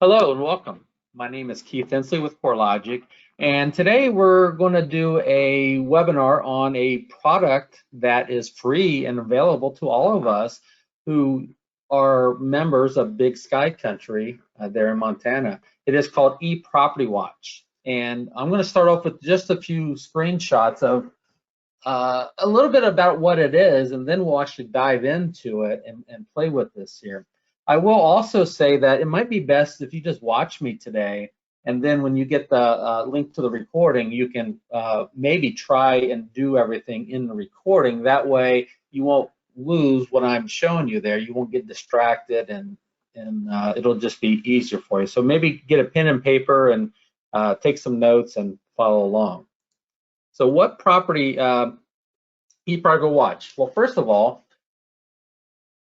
Hello and welcome. My name is Keith Hensley with CoreLogic, and today we're going to do a webinar on a product that is free and available to all of us who are members of Big Sky Country there in Montana. It is called ePropertyWatch, and I'm going to start off with just a few screenshots of a little bit about what it is, and then we'll actually dive into it and play with this here. I will also say that it might be best if you just watch me today, and then when you get the link to the recording, you can maybe try and do everything in the recording. That way you won't lose what I'm showing you there. You won't get distracted, and it'll just be easier for you. So maybe get a pen and paper and take some notes and follow along. So what property ePropertyWatch? Well, first of all,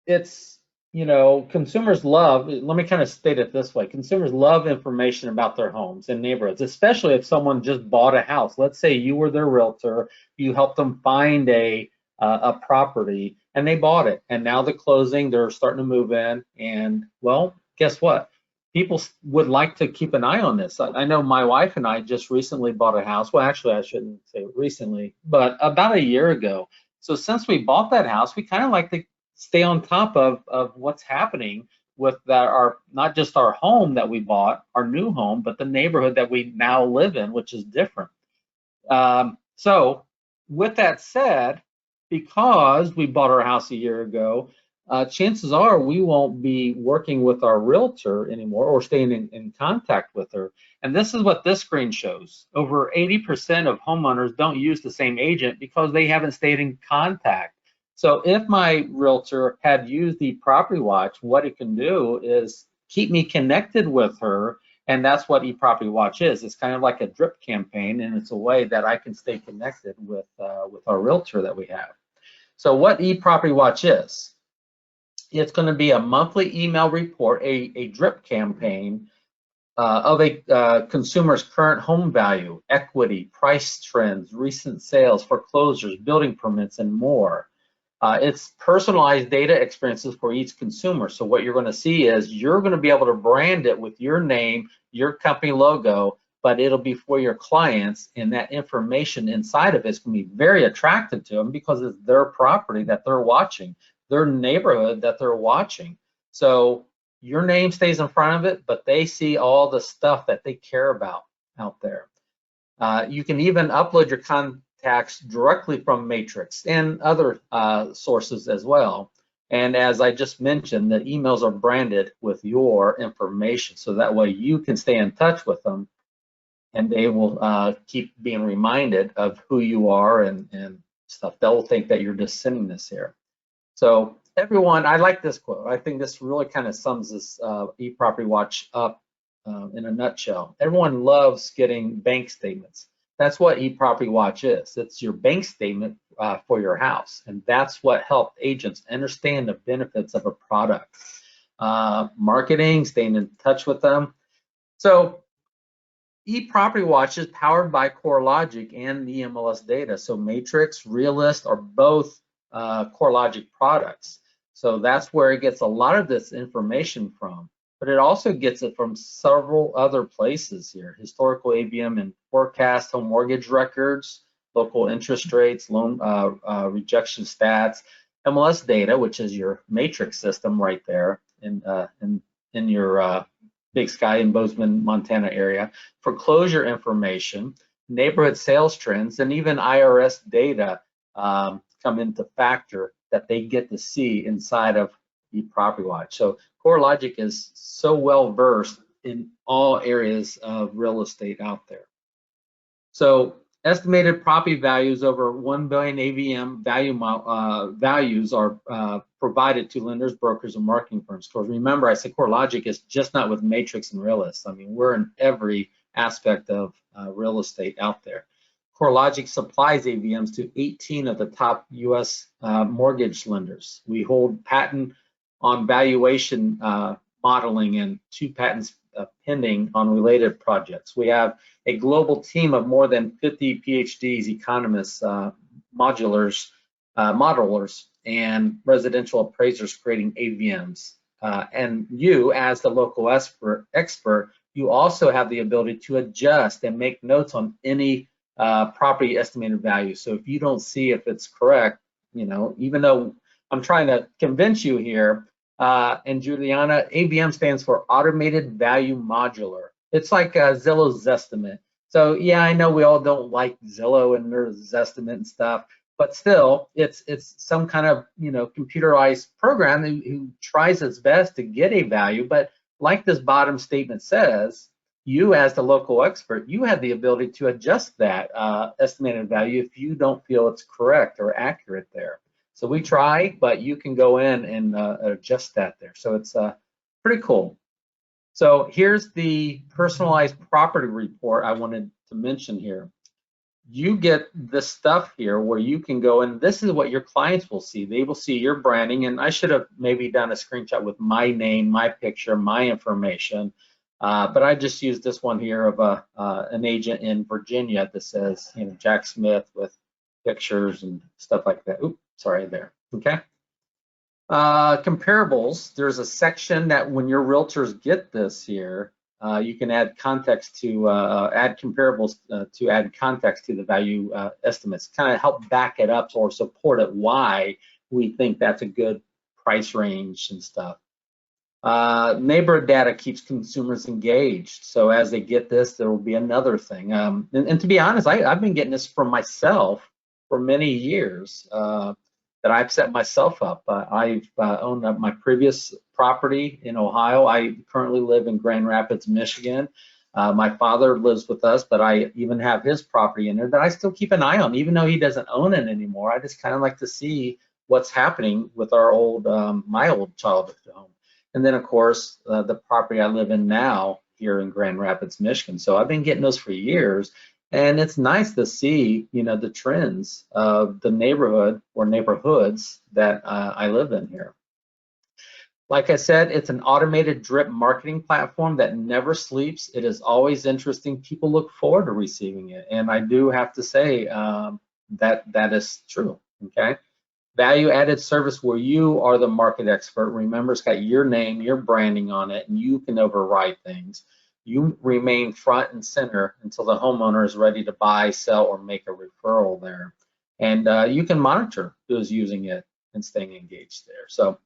it's, consumers love, let me kind of state it this way. Consumers love information about their homes and neighborhoods, especially if someone just bought a house. Let's say you were their realtor, you helped them find a property and they bought it. And now the closing, they're starting to move in. And well, guess what? People would like to keep an eye on this. I know my wife and I just recently bought a house. Well, actually, I shouldn't say recently, but about a year ago. So since we bought that house, we kind of like to stay on top of what's happening with our, not just our home that we bought, our new home, but the neighborhood that we now live in, which is different. So with that said, because we bought our house a year ago, chances are we won't be working with our realtor anymore or staying in contact with her. And this is what this screen shows. Over 80% of homeowners don't use the same agent because they haven't stayed in contact. So if my realtor had used the ePropertyWatch, what it can do is keep me connected with her, and that's what ePropertyWatch is. It's kind of like a drip campaign, and it's a way that I can stay connected with our realtor that we have. So what ePropertyWatch is, it's going to be a monthly email report, a drip campaign of a consumer's current home value, equity, price trends, recent sales, foreclosures, building permits, and more. It's personalized data experiences for each consumer. So what you're going to see is you're going to be able to brand it with your name, your company logo, but it'll be for your clients, and that information inside of it is going to be very attractive to them because it's their property that they're watching, their neighborhood that they're watching. So your name stays in front of it, but they see all the stuff that they care about out there. You can even upload your contacts directly from Matrix and other sources as well. And as I just mentioned, the emails are branded with your information, so that way you can stay in touch with them, and they will keep being reminded of who you are and stuff. They'll think that you're just sending this here. So everyone, I like this quote. I think this really kind of sums this ePropertyWatch up in a nutshell. Everyone loves getting bank statements. That's what ePropertyWatch is. It's your bank statement for your house, and that's what helped agents understand the benefits of a product. Marketing, staying in touch with them. So ePropertyWatch is powered by CoreLogic and the MLS data. So Matrix, Realist are both CoreLogic products. So that's where it gets a lot of this information from. But it also gets it from several other places here: historical AVM and forecast, home mortgage records, local interest rates, loan rejection stats, MLS data, which is your Matrix system right there in your Big Sky and Bozeman, Montana area, foreclosure information, neighborhood sales trends, and even IRS data come into factor that they get to see inside of ePropertyWatch. So CoreLogic is so well versed in all areas of real estate out there. So estimated property values over 1 billion AVM values are provided to lenders, brokers, and marketing firms. Because remember, I said CoreLogic is just not with Matrix and Realist. I mean, we're in every aspect of real estate out there. CoreLogic supplies AVMs to 18 of the top U.S. Mortgage lenders. We hold patent on valuation modeling and 2 patents pending on related projects. We have a global team of more than 50 PhDs, economists, modelers, and residential appraisers creating AVMs and you as the local expert, you also have the ability to adjust and make notes on any property estimated value. So if you don't see if it's correct, you know, even though I'm trying to convince you here, and Juliana, AVM stands for Automated Value Modular. It's like Zillow's Zestimate. So yeah, I know we all don't like Zillow and their Zestimate and stuff, but still, it's some kind of, you know, computerized program who tries its best to get a value. But like this bottom statement says, you as the local expert, you have the ability to adjust that estimated value if you don't feel it's correct or accurate there. So we try, but you can go in and adjust that there. So it's pretty cool. So here's the personalized property report I wanted to mention here. You get this stuff here where you can go and this is what your clients will see. They will see your branding, and I should have maybe done a screenshot with my name, my picture, my information, but I just used this one here of an agent in Virginia that says, you know, Jack Smith with pictures and stuff like that. Oops, sorry there. Okay. Comparables, there's a section that when your realtors get this here, you can add context to add comparables to add context to the value estimates, kind of help back it up or support it why we think that's a good price range and stuff. Neighborhood data keeps consumers engaged. So as they get this, there will be another thing. And to be honest, I've been getting this from myself for many years. That I've set myself up. I've owned my previous property in Ohio. I currently live in Grand Rapids, Michigan. My father lives with us, but I even have his property in there that I still keep an eye on, even though he doesn't own it anymore. I just kind of like to see what's happening with our old, my old childhood home. And then of course, the property I live in now here in Grand Rapids, Michigan. So I've been getting those for years. And it's nice to see, you know, the trends of the neighborhood or neighborhoods that I live in here. Like I said, it's an automated drip marketing platform that never sleeps. It is always interesting. People look forward to receiving it. And I do have to say that is true, okay? Value added service where you are the market expert. Remember, it's got your name, your branding on it, and you can override things. You remain front and center until the homeowner is ready to buy, sell, or make a referral there. And you can monitor who's using it and staying engaged there. So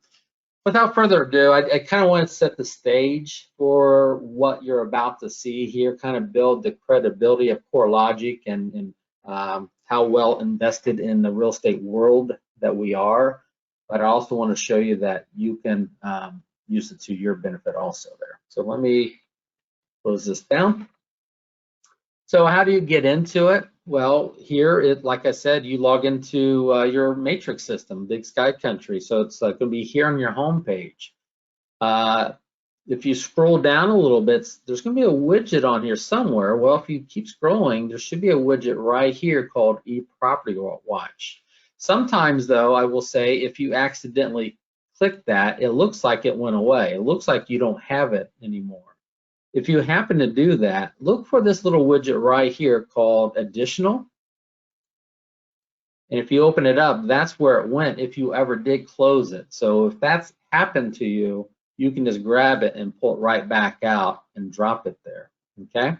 without further ado, I kind of want to set the stage for what you're about to see here, kind of build the credibility of CoreLogic and how well invested in the real estate world that we are. But I also want to show you that you can use it to your benefit also there. So let me close this down. So how do you get into it? Well, here, like I said, you log into your matrix system, Big Sky Country. So it's going to be here on your home page. If you scroll down a little bit, there's going to be a widget on here somewhere. Well, if you keep scrolling, there should be a widget right here called ePropertyWatch. Sometimes, though, I will say if you accidentally click that, it looks like it went away. It looks like you don't have it anymore. If you happen to do that, look for this little widget right here called Additional. And if you open it up, that's where it went if you ever did close it. So if that's happened to you, you can just grab it and pull it right back out and drop it there, okay?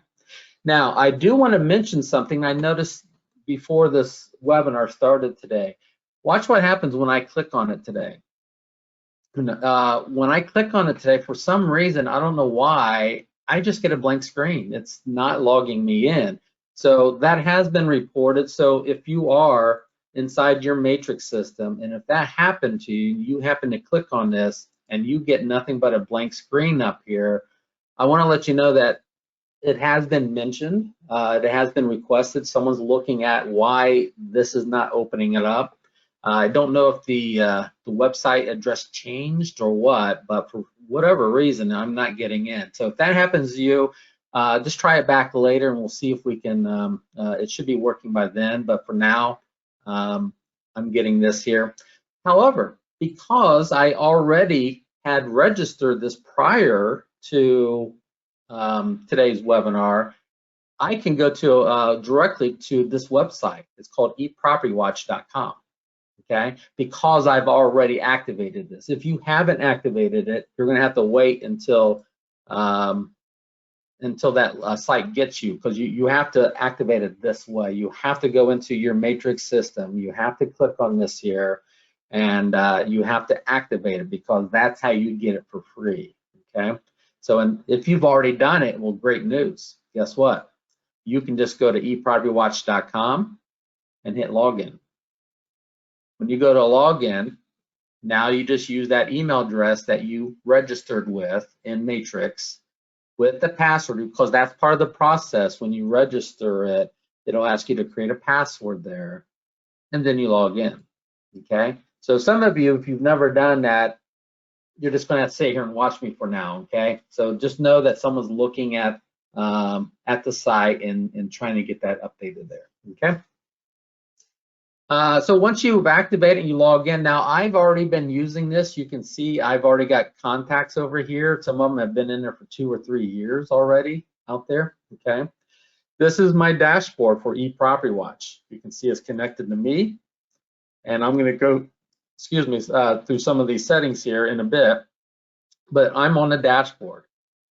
Now, I do want to mention something I noticed before this webinar started today. Watch what happens when I click on it today. When I click on it today, for some reason, I don't know why, I just get a blank screen. It's not logging me in. So that has been reported. So if you are inside your matrix system, and if that happened to you, you happen to click on this and you get nothing but a blank screen up here, I want to let you know that it has been mentioned. It has been requested. Someone's looking at why this is not opening it up. I don't know if the website address changed or what, but for whatever reason, I'm not getting in. So if that happens to you, just try it back later and we'll see if we can, it should be working by then, but for now, I'm getting this here. However, because I already had registered this prior to today's webinar, I can go to directly to this website. It's called ePropertywatch.com. okay? Because I've already activated this. If you haven't activated it, you're going to have to wait until that site gets you, because you have to activate it this way. You have to go into your matrix system. You have to click on this here, and you have to activate it, because that's how you get it for free, okay? So if you've already done it, well, great news. Guess what? You can just go to ePropertyWatch.com and hit login. When you go to login, now you just use that email address that you registered with in Matrix with the password, because that's part of the process. When you register it, it'll ask you to create a password there, and then you log in, okay? So some of you, if you've never done that, you're just going to have to sit here and watch me for now, okay? So just know that someone's looking at the site and trying to get that updated there, okay? So once you've activated and you log in, now I've already been using this. You can see I've already got contacts over here. Some of them have been in there for 2 or 3 years already out there, okay? This is my dashboard for ePropertyWatch. You can see it's connected to me, and I'm going to go, excuse me, through some of these settings here in a bit, but I'm on the dashboard.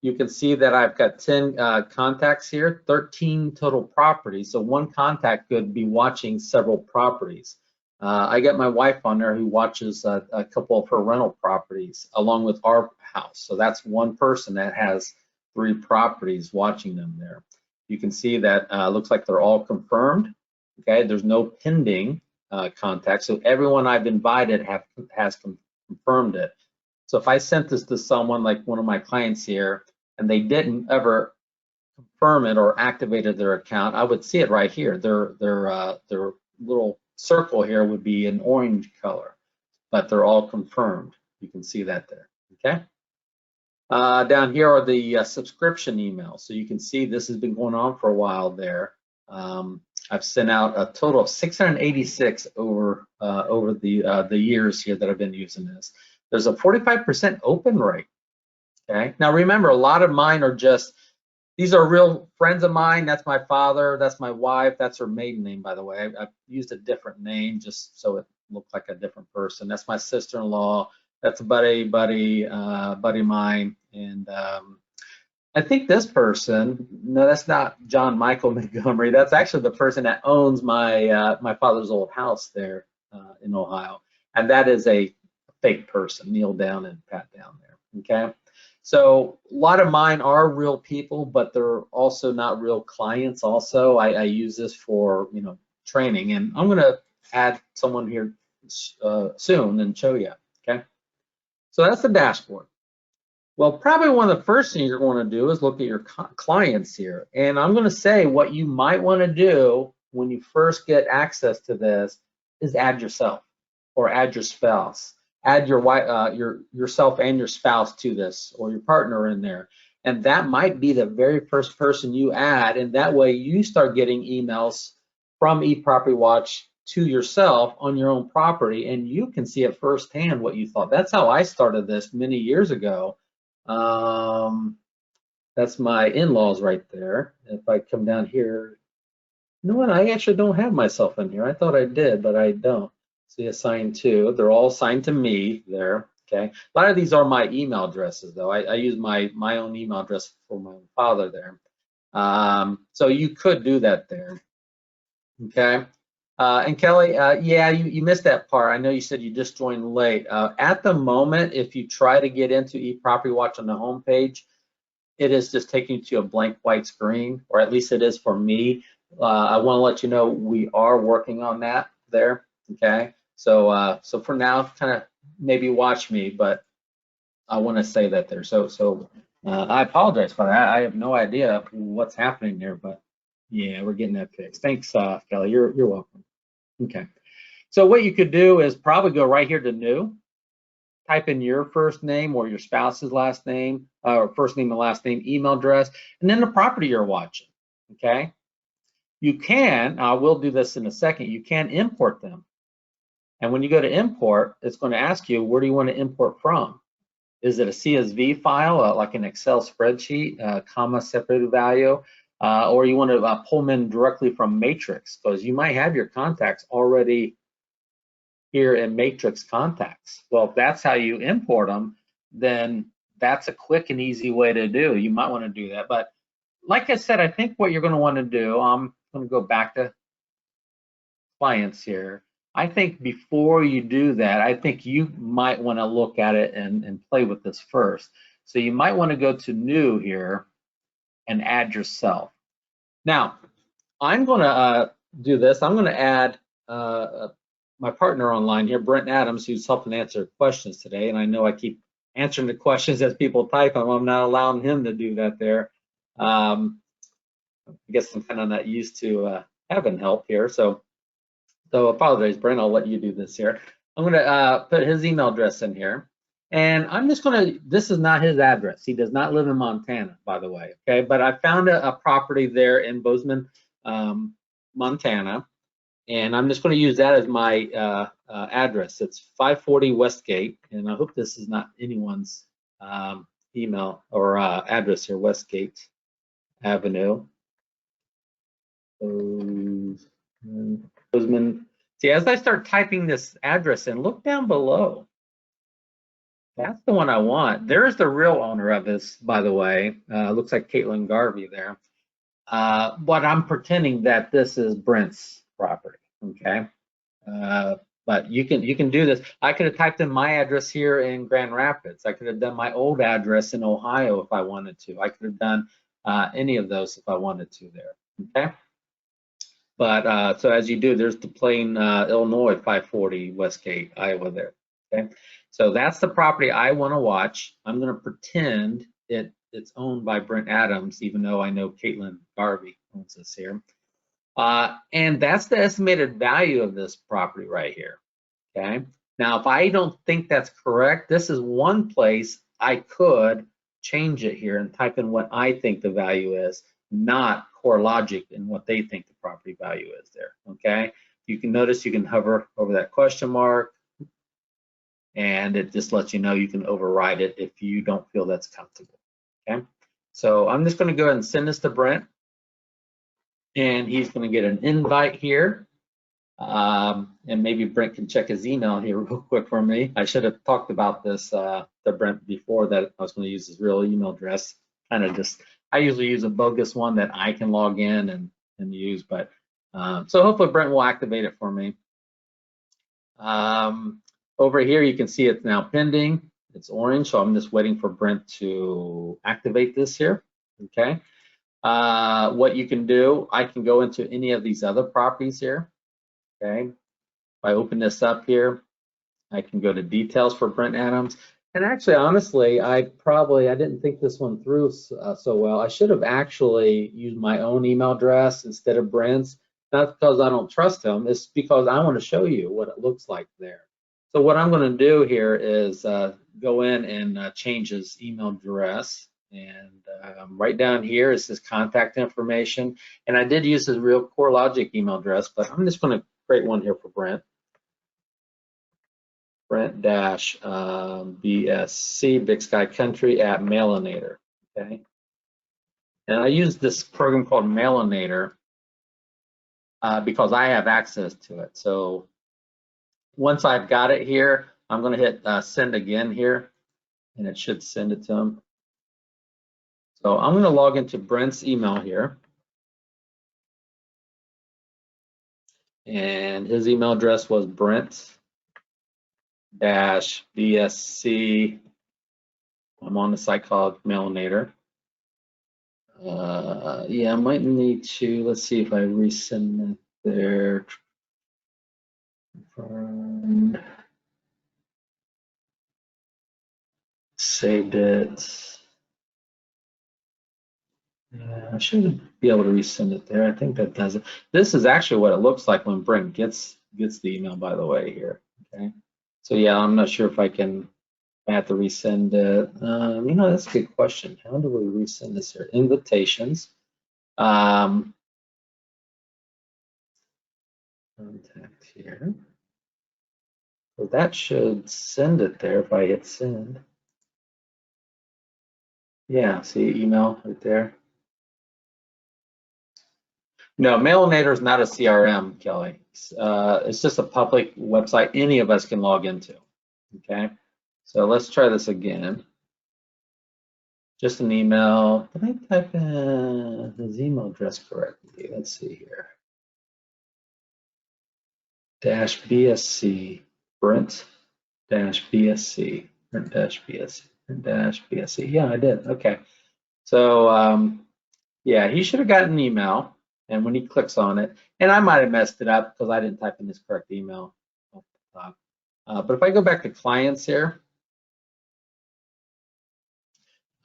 You can see that I've got 10 contacts here, 13 total properties. So one contact could be watching several properties. I got my wife on there who watches a couple of her rental properties along with our house. So that's one person that has 3 properties watching them there. You can see that looks like they're all confirmed. Okay, there's no pending contacts. So everyone I've invited has confirmed it. So if I sent this to someone like one of my clients here, and they didn't ever confirm it or activated their account, I would see it right here. Their little circle here would be an orange color, but they're all confirmed. You can see that there, okay? Down here are the subscription emails. So you can see this has been going on for a while there. I've sent out a total of 686 over the years here that I've been using this. There's a 45% open rate. Okay. Now remember, a lot of mine are just, these are real friends of mine. That's my father. That's my wife. That's her maiden name, by the way. I've used a different name just so it looked like a different person. That's my sister-in-law. That's a buddy of mine. And I think this person, no, that's not John Michael Montgomery. That's actually the person that owns my my father's old house there in Ohio. And that is a fake person. Kneel down and pat down there. Okay. So a lot of mine are real people, but they're also not real clients. Also, I use this for training, and I'm going to add someone here soon and show you. Okay. So that's the dashboard. Well, probably one of the first things you're going to do is look at your clients here, and I'm going to say what you might want to do when you first get access to this is add yourself or add your spouse. Add your wife, yourself and your spouse to this, or your partner in there, and that might be the very first person you add, and that way you start getting emails from ePropertyWatch to yourself on your own property, and you can see it firsthand what you thought. That's how I started this many years ago. That's my in-laws right there. If I come down here, you know what? I actually don't have myself in here. I thought I did, but I don't. See, assigned to. They're all assigned to me there. Okay. A lot of these are my email addresses, though. I use my own email address for my father there. So you could do that there. Okay. And Kelly, yeah, you missed that part. I know you said you just joined late. At the moment, if you try to get into ePropertyWatch on the home page, it is just taking you to a blank white screen, or at least it is for me. I want to let you know we are working on that there. Okay. So so for now, kind of maybe watch me, but I want to say that there. So I apologize for that. I have no idea what's happening there, but yeah, we're getting that fixed. Thanks, Kelly. You're welcome. Okay. So what you could do is probably go right here to new, type in your first name or your spouse's last name, or first name and last name, email address, and then the property you're watching. Okay. You can, I will do this in a second, you can import them. And when you go to import, it's going to ask you, where do you want to import from? Is it a CSV file, like an Excel spreadsheet, comma separated value, or you want to pull them in directly from Matrix, because you might have your contacts already here in Matrix Contacts. Well, if that's how you import them, then that's a quick and easy way to do. You might want to do that. But like I said, I think what you're going to want to do, I'm going to go back to clients here. I think before you do that, I think you might want to look at it and play with this first. So you might want to go to new here and add yourself. Now, I'm going to do this. I'm going to add my partner online here, Brent Adams, who's helping answer questions today. And I know I keep answering the questions as people type them. I'm not allowing him to do that there. I guess I'm kind of not used to having help here. So apologize, Brent, I'll let you do this here. I'm going to put his email address in here. And I'm just going to, this is not his address. He does not live in Montana, by the way, okay? But I found a property there in Bozeman, Montana, and I'm just going to use that as my address. It's 540 Westgate, and I hope this is not anyone's email or address here, Westgate Avenue. Bozeman. See, as I start typing this address in, look down below. That's the one I want. There's the real owner of this, by the way. Looks like Caitlin Garvey there. But I'm pretending that this is Brent's property, okay? But you can do this. I could have typed in my address here in Grand Rapids. I could have done my old address in Ohio if I wanted to. I could have done any of those if I wanted to there, okay? But so as you do, there's the plain Illinois 540 Westgate, Iowa there, okay? So that's the property I want to watch. I'm going to pretend it's owned by Brent Adams, even though I know Caitlin Garvey owns this here. And that's the estimated value of this property right here, okay? Now, if I don't think that's correct, this is one place I could change it here and type in what I think the value is, not CoreLogic and what they think the property value is there, okay? You can notice you can hover over that question mark, and it just lets you know you can override it if you don't feel that's comfortable, okay? So I'm just going to go ahead and send this to Brent, and he's going to get an invite here, and maybe Brent can check his email here real quick for me. I should have talked about this to Brent before that I was going to use his real email address. Kind of just, I usually use a bogus one that I can log in and use, but so hopefully Brent will activate it for me. Over here, you can see it's now pending. It's orange, so I'm just waiting for Brent to activate this here, okay? What you can do, I can go into any of these other properties here, okay? If I open this up here, I can go to details for Brent Adams. And actually, honestly, I didn't think this one through so well. I should have actually used my own email address instead of Brent's. Not because I don't trust him, it's because I want to show you what it looks like there. So what I'm going to do here is go in and change his email address. And right down here is his contact information. And I did use his real CoreLogic email address, but I'm just going to create one here for Brent. Brent-BSC, Big Sky Country at Mailinator, okay? And I use this program called Mailinator because I have access to it. So once I've got it here, I'm going to hit send again here, and it should send it to him. So I'm going to log into Brent's email here. And his email address was Brent-BSC. I'm on the site called Mailinator. Yeah, I might need to, let's see if I resend it there. Saved it. Yeah, I should be able to resend it there. I think that does it. This is actually what it looks like when Brent gets the email, by the way, here. Okay. So yeah, I'm not sure if I have to resend it. You know, that's a good question. How do we resend this here? Invitations. Contact here. So that should send it there if I hit send. Yeah, see email right there. No, Mailinator is not a CRM, Kelly. It's just a public website any of us can log into. Okay, so let's try this again. Just an email. Did I type in his email address correctly? Let's see here. -BSC, Brent -BSC, Brent -BSC, Brent -BSC. Yeah, I did. Okay. So yeah, he should have gotten an email, and when he clicks on it, and I might have messed it up because I didn't type in his correct email off the top. But if I go back to clients here,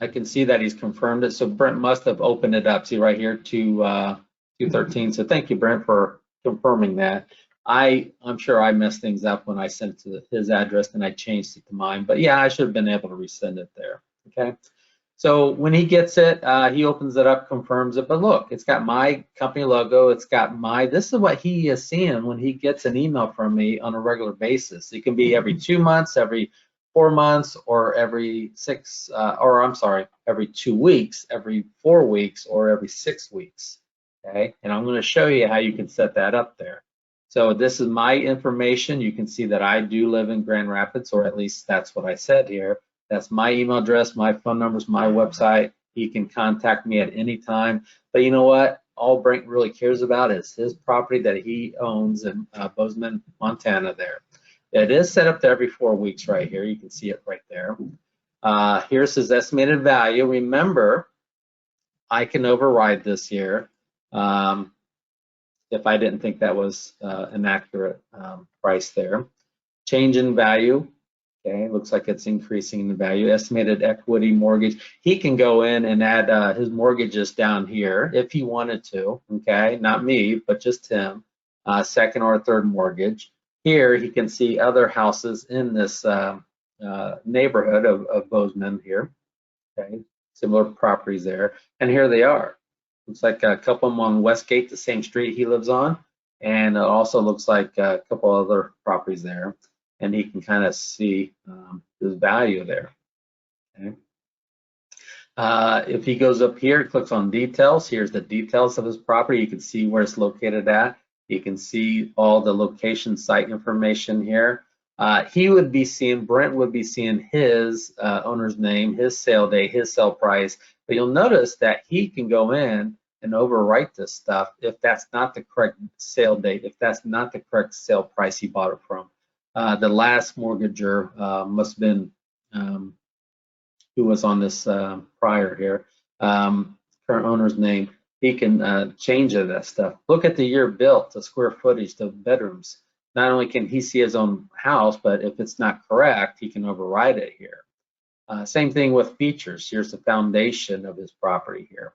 I can see that he's confirmed it. So Brent must have opened it up. See right here, 213. So thank you, Brent, for confirming that. I'm sure I messed things up when I sent it to his address and I changed it to mine. But yeah, I should have been able to resend it there. Okay. So when he gets it, he opens it up, confirms it. But look, it's got my company logo. It's got this is what he is seeing when he gets an email from me on a regular basis. It can be every 2 months, every 4 months, or every every 2 weeks, every 4 weeks, or every 6 weeks. Okay, and I'm going to show you how you can set that up there. So this is my information. You can see that I do live in Grand Rapids, or at least that's what I said here. That's my email address, my phone numbers, my website. He can contact me at any time. But you know what? All Brent really cares about is his property that he owns in Bozeman, Montana there. It is set up to every 4 weeks right here. You can see it right there. Here's his estimated value. Remember, I can override this here if I didn't think that was an accurate price there. Change in value. Okay, looks like it's increasing in the value. Estimated equity mortgage. He can go in and add his mortgages down here if he wanted to. Okay, not me, but just him. Second or third mortgage. Here he can see other houses in this neighborhood of Bozeman here. Okay, similar properties there, and here they are. Looks like a couple of them on Westgate, the same street he lives on, and it also looks like a couple other properties there. And he can kind of see his value there. Okay. If he goes up here, clicks on details, here's the details of his property. You can see where it's located at. You can see all the location site information here. He would be seeing, Brent would be seeing his owner's name, his sale date, his sale price. But you'll notice that he can go in and overwrite this stuff if that's not the correct sale date, if that's not the correct sale price he bought it from. The last mortgager must have been who was on this prior here, current owner's name. He can change that stuff. Look at the year built, the square footage, the bedrooms. Not only can he see his own house, but if it's not correct, he can override it here. Same thing with features. Here's the foundation of his property here.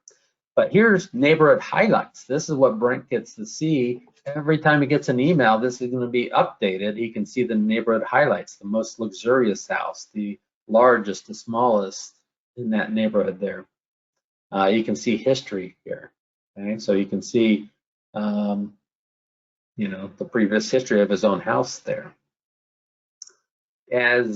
But here's neighborhood highlights. This is what Brent gets to see. Every time he gets an email, this is going to be updated. He can see the neighborhood highlights, the most luxurious house, the largest, the smallest in that neighborhood there. You can see history here. Okay, so you can see, you know, the previous history of his own house there. As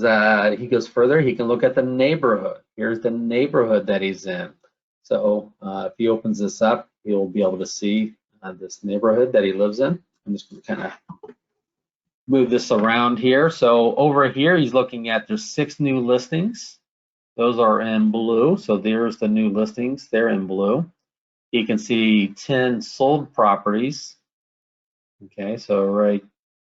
he goes further, he can look at the neighborhood. Here's the neighborhood that he's in. So if he opens this up, he'll be able to see this neighborhood that he lives in. I'm just going to kind of move this around here. So over here, he's looking at there's 6 new listings. Those are in blue. So there's the new listings. They're in blue. You can see 10 sold properties. Okay, so right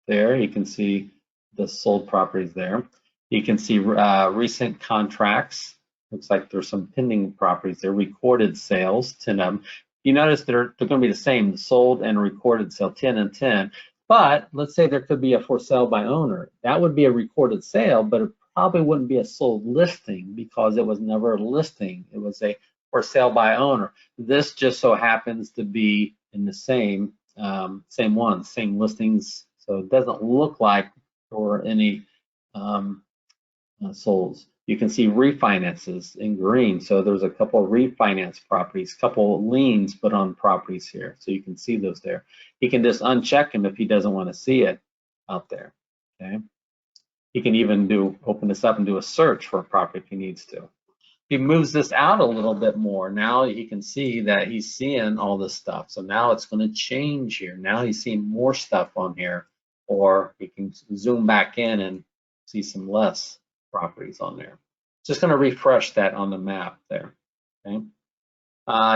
there, you can see the sold properties there. You can see recent contracts. Looks like there's some pending properties there. Recorded sales, 10 of them. You notice they're going to be the same, sold and recorded sale, 10 and 10. But let's say there could be a for sale by owner. That would be a recorded sale, but it probably wouldn't be a sold listing because it was never a listing. It was a for sale by owner. This just so happens to be in the same one, same listings. So it doesn't look like there were any solds. You can see refinances in green. So there's a couple of refinance properties, couple of liens put on properties here. So you can see those there. He can just uncheck them if he doesn't want to see it out there. Okay. He can even open this up and do a search for a property if he needs to. he moves this out a little bit more, now he can see that he's seeing all this stuff. So now it's going to change here. Now he's seeing more stuff on here, or he can zoom back in and see some less properties on there. Just going to refresh that on the map there. Okay.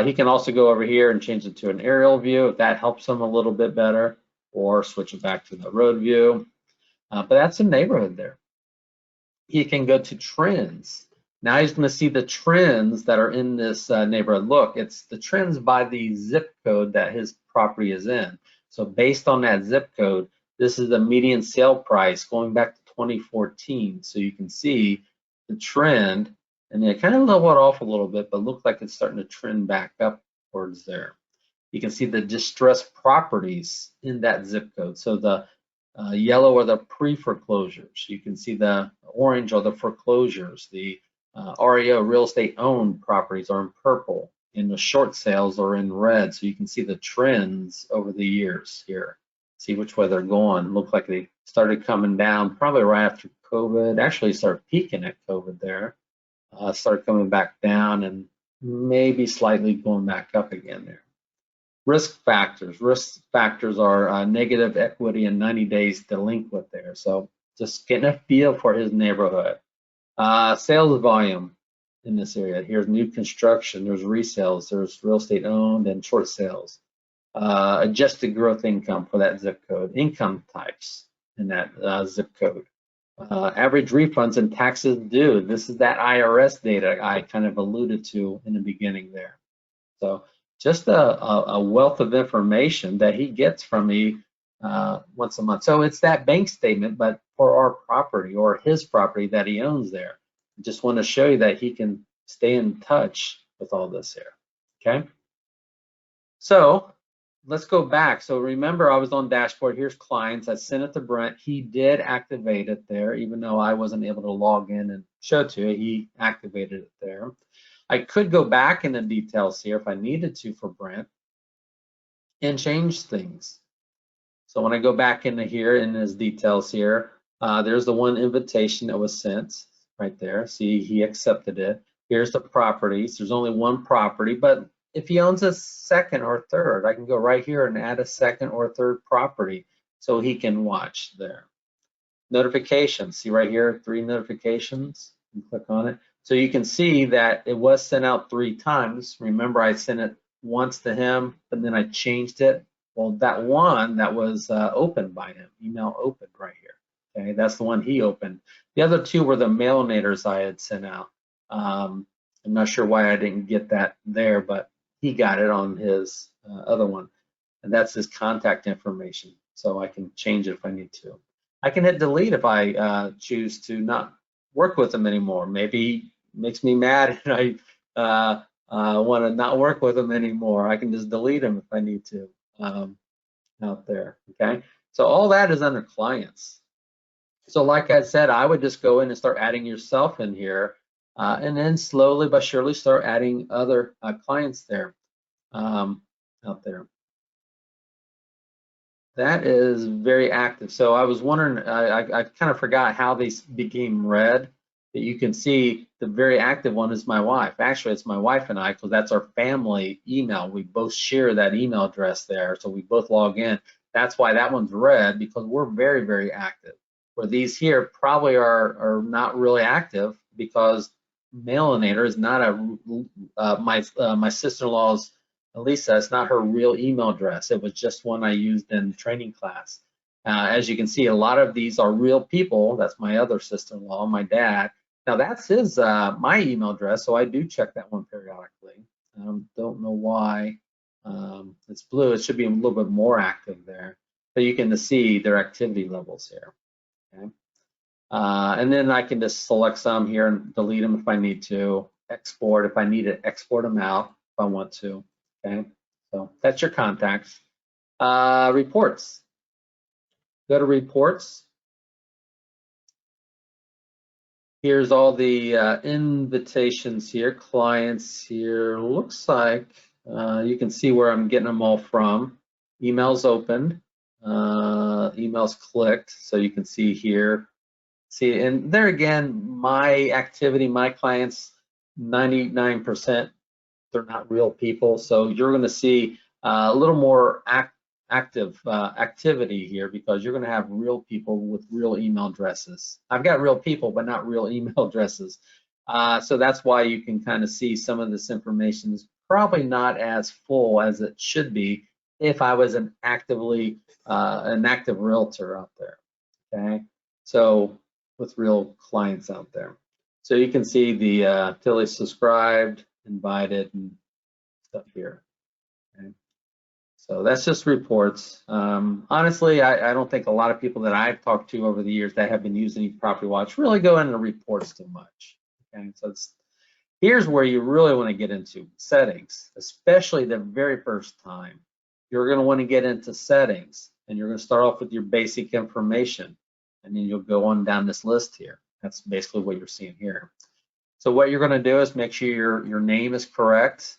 He can also go over here and change it to an aerial view if that helps him a little bit better, or switch it back to the road view. But that's a neighborhood there. He can go to trends. Now he's going to see the trends that are in this neighborhood. Look, it's the trends by the zip code that his property is in. So based on that zip code, this is the median sale price going back to 2014. So you can see the trend, and it kind of leveled off a little bit, but looked like it's starting to trend back upwards there. You can see the distressed properties in that zip code. So the yellow are the pre-foreclosures. You can see the orange are the foreclosures. The REO, real estate owned properties, are in purple, and the short sales are in red. So you can see the trends over the years here. See which way they're going. Look like they started coming down probably right after COVID. Actually started peaking at COVID there. Started coming back down and maybe slightly going back up again there. Risk factors. Risk factors are negative equity and 90 days delinquent there. So just getting a feel for his neighborhood. Sales volume in this area. Here's new construction, there's resales, there's real estate owned and short sales. Adjusted growth income for that zip code. Income types in that zip code. Average refunds and taxes due. This is that IRS data I kind of alluded to in the beginning there. So just a wealth of information that he gets from me once a month. So it's that bank statement, but for our property or his property that he owns there. Just want to show you that he can stay in touch with all this here. Okay. So let's go back. So remember, I was on dashboard. Here's clients. I sent it to Brent. He did activate it there, even though I wasn't able to log in and show it to you. He activated it there. I could go back in the details here if I needed to for Brent and change things. So when I go back into here in his details here, there's the one invitation that was sent right there. See, he accepted it. Here's the properties. There's only one property, but if he owns a second or third, I can go right here and add a second or third property so he can watch there. Notifications, see right here, 3 notifications. You click on it. So you can see that it was sent out 3 times. Remember, I sent it once to him, but then I changed it. Well, that one that was opened by him, email opened right here. Okay, that's the one he opened. The other 2 were the mailinators I had sent out. I'm not sure why I didn't get that there, but he got it on his other one. And that's his contact information. So I can change it if I need to. I can hit delete if I choose to not work with him anymore. Maybe he makes me mad and I want to not work with him anymore. I can just delete him if I need to out there, okay? So all that is under clients. So like I said, I would just go in and start adding yourself in here and then slowly but surely start adding other clients there out there. That is very active. So I was wondering, I kind of forgot how these became red. That you can see the very active one is my wife. Actually, it's my wife and I, because that's our family email. We both share that email address there, so we both log in. That's why that one's red, because we're very, very active. Where these here probably are not really active, because Mailinator is not a my sister-in-law's Lisa. It's not her real email address. It was just one I used in training class. As you can see, a lot of these are real people. That's my other sister-in-law, my dad. Now that's his my email address, so I do check that one periodically. Don't know why it's blue. It should be a little bit more active there, but you can see their activity levels here. Okay, and then I can just select some here and delete them if I need to. Export if I need to export them out if I want to. Okay, so that's your contacts. Reports. Go to reports. Here's all the invitations here, clients here. Looks like you can see where I'm getting them all from. Emails opened, emails clicked, so you can see here. See, and there again, my activity, my clients, 99% they're not real people. So you're going to see a little more active activity here because you're going to have real people with real email addresses. I've got real people, but not real email addresses. So that's why you can kind of see some of this information is probably not as full as it should be if I was an active realtor out there. Okay, so with real clients out there. So you can see the Tilly subscribed, invited, and stuff here. Okay. So that's just reports. Honestly, I don't think a lot of people that I've talked to over the years that have been using ePropertyWatch really go into reports too much. Okay, so here's where you really want to get into settings, especially the very first time. You're going to want to get into settings, and you're going to start off with your basic information, and then you'll go on down this list here. That's basically what you're seeing here. So what you're going to do is make sure your name is correct.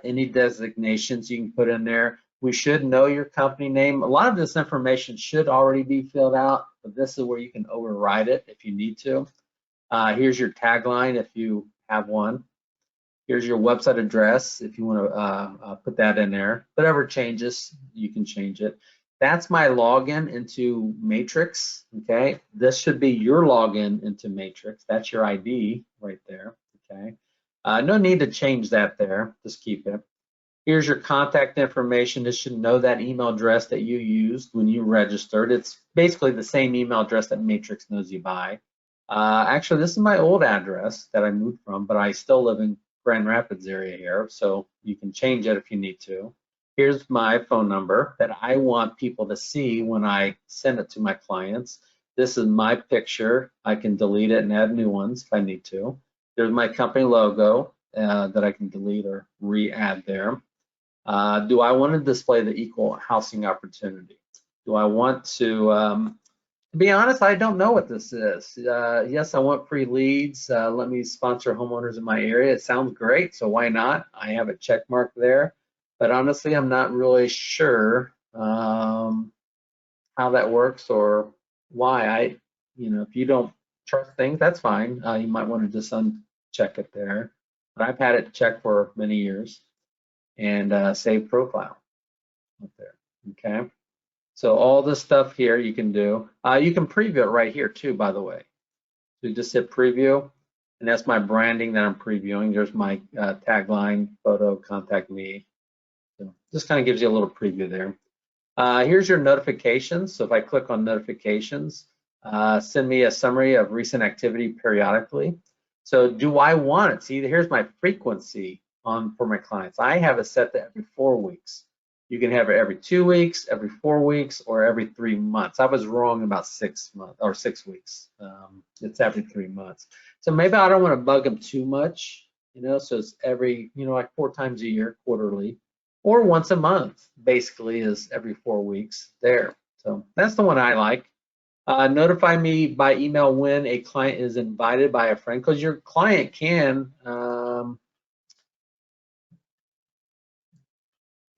Any designations you can put in there. We should know your company name. A lot of this information should already be filled out, but this is where you can override it if you need to. Here's your tagline if you have one. Here's your website address if you want to put that in there. Whatever changes, you can change it. That's my login into Matrix, okay? This should be your login into Matrix. That's your ID right there, okay? No need to change that there, just keep it. Here's your contact information. This should know that email address that you used when you registered. It's basically the same email address that Matrix knows you by. Actually, this is my old address that I moved from, but I still live in Grand Rapids area here, so you can change it if you need to. Here's my phone number that I want people to see when I send it to my clients. This is my picture. I can delete it and add new ones if I need to. There's my company logo that I can delete or re-add there. Do I want to display the equal housing opportunity? Do I want to be honest, I don't know what this is. Yes, I want free leads. Let me sponsor homeowners in my area. It sounds great, so why not? I have a check mark there, but honestly, I'm not really sure how that works or why. If you don't trust things, that's fine. You might want to just uncheck it there. But I've had it checked for many years and save profile up there. Okay. So all this stuff here you can do. You can preview it right here too, by the way. So you just hit preview, and that's my branding that I'm previewing. There's my tagline, photo, contact me. So just kind of gives you a little preview there. Here's your notifications. So if I click on notifications, send me a summary of recent activity periodically. So do I want it? See, here's my frequency for my clients. I have it set to every 4 weeks. You can have it every 2 weeks, every 4 weeks, or every 3 months. I was wrong about 6 months or 6 weeks. It's every 3 months. So maybe I don't want to bug them too much, so it's every, like 4 times a year, quarterly, or once a month, basically is every 4 weeks there. So that's the one I like. Notify me by email when a client is invited by a friend, because your client can,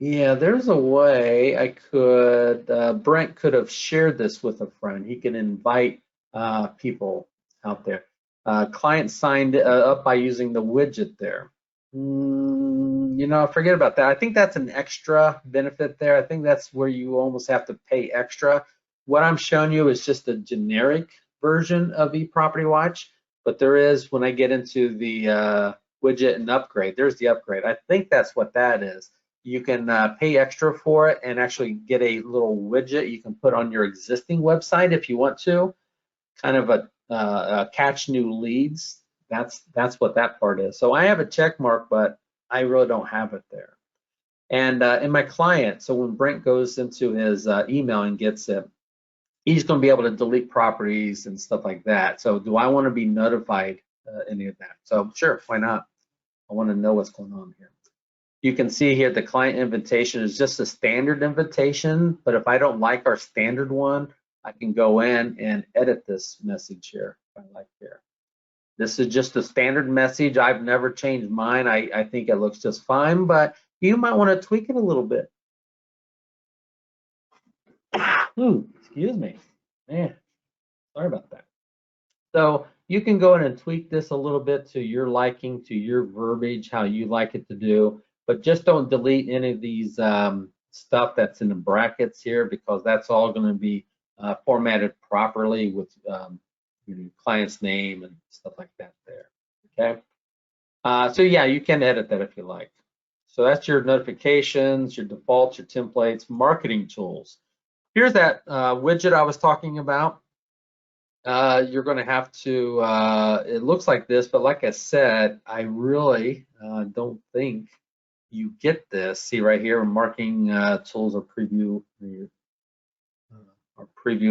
yeah, there's a way I could, Brent could have shared this with a friend. He can invite people out there. Client signed up by using the widget there. Forget about that. I think that's an extra benefit there. I think that's where you almost have to pay extra. What I'm showing you is just a generic version of ePropertyWatch, but there is, when I get into the widget and upgrade, there's the upgrade. I think that's what that is. You can pay extra for it and actually get a little widget you can put on your existing website if you want to, kind of a catch new leads. That's what that part is. So I have a check mark, but I really don't have it there. And in my client, so when Brent goes into his email and gets it, he's going to be able to delete properties and stuff like that. So do I want to be notified any of that? So sure, why not? I want to know what's going on here. You can see here the client invitation is just a standard invitation, but if I don't like our standard one, I can go in and edit this message here if I like here. This is just a standard message. I've never changed mine. I think it looks just fine, but you might want to tweak it a little bit. Ooh, excuse me. Man, sorry about that. So You can go in and tweak this a little bit to your liking, to your verbiage, how you like it to do, but just don't delete any of these stuff that's in the brackets here, because that's all going to be formatted properly with your client's name and stuff like that there. Okay. So yeah, you can edit that if you like. So that's your notifications, your defaults, your templates, marketing tools. Here's that widget I was talking about. You're going to have to, it looks like this, but like I said, I really don't think you get this. See right here, marketing tools are preview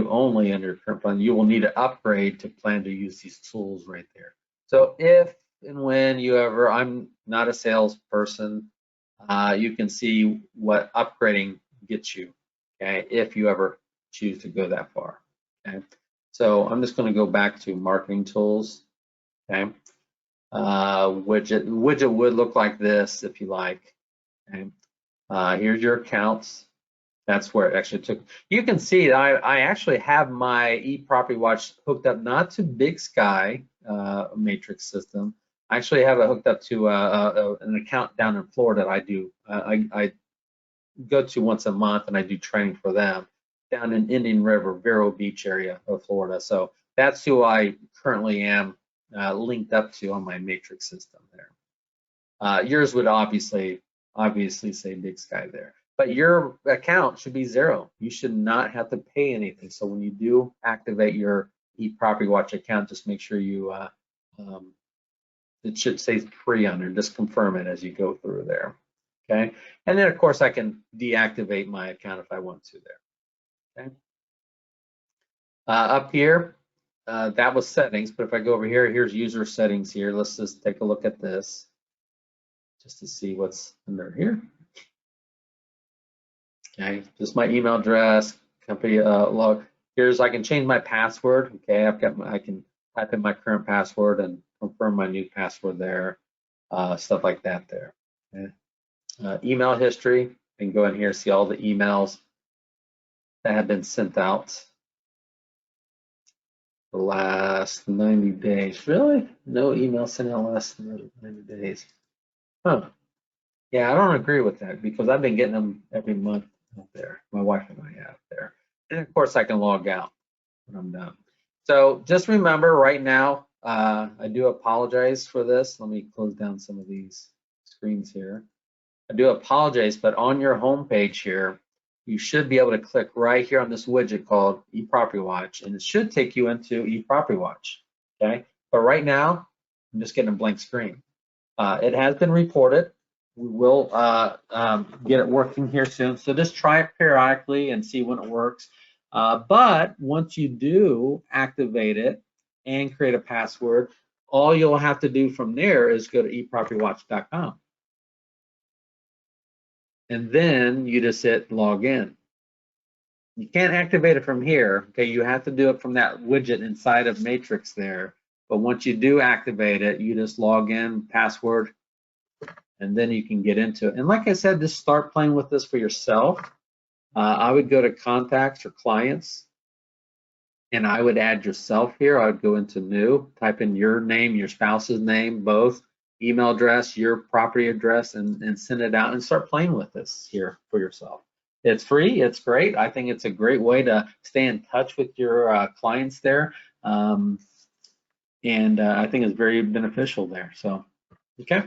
only under your current plan. You will need to upgrade to plan to use these tools right there. So if and when you ever, I'm not a salesperson, you can see what upgrading gets you, okay, if you ever choose to go that far, okay. So I'm just going to go back to marketing tools, okay. Widget would look like this if you like, okay. Here's your accounts. That's where it actually took. You can see I actually have my ePropertyWatch hooked up not to Big Sky matrix system. I actually have it hooked up to an account down in Florida that I do. I go to once a month, and I do training for them down in Indian River, Vero Beach area of Florida. So that's who I currently am linked up to on my matrix system there. Yours would obviously say Big Sky there, but your account should be 0. You should not have to pay anything. So when you do activate your ePropertyWatch account, just make sure you it should say free on there. Just confirm it as you go through there. Okay, and then of course I can deactivate my account if I want to there. Okay, up here, that was settings, but if I go over here, here's user settings here. Let's just take a look at this just to see what's under here. Okay, just my email address, company log. Here's, I can change my password. Okay, I can type in my current password and confirm my new password there, stuff like that there. Okay. Email history, and go in here, see all the emails that have been sent out the last 90 days. Really? No email sent out last 90 days. Huh. Yeah, I don't agree with that, because I've been getting them every month out there. My wife and I have there. And of course I can log out when I'm done. So just remember right now, I do apologize for this. Let me close down some of these screens here. I do apologize, but on your home page here, you should be able to click right here on this widget called ePropertyWatch, and it should take you into ePropertyWatch, okay? But right now, I'm just getting a blank screen. It has been reported. We will get it working here soon. So just try it periodically and see when it works. But once you do activate it and create a password, all you'll have to do from there is go to ePropertyWatch.com. And then you just hit log in. You can't activate it from here, okay? You have to do it from that widget inside of Matrix there. But once you do activate it, you just log in, password, and then you can get into it. And like I said, just start playing with this for yourself. I would go to contacts or clients, and I would add yourself here. I would go into new, type in your name, your spouse's name, both, email address, your property address, and send it out and start playing with this here for yourself. It's free, it's great. I think it's a great way to stay in touch with your clients there. And I think it's very beneficial there, so, okay.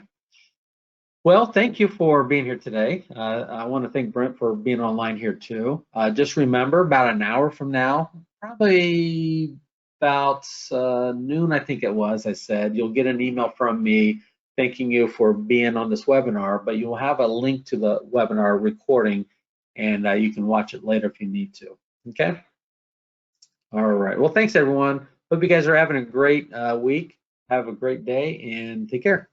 Well, thank you for being here today. I want to thank Brent for being online here too. Just remember, about an hour from now, probably about noon, I think it was, I said, you'll get an email from me thanking you for being on this webinar, but you'll have a link to the webinar recording, and you can watch it later if you need to, okay? All right, well, thanks everyone. Hope you guys are having a great week. Have a great day and take care.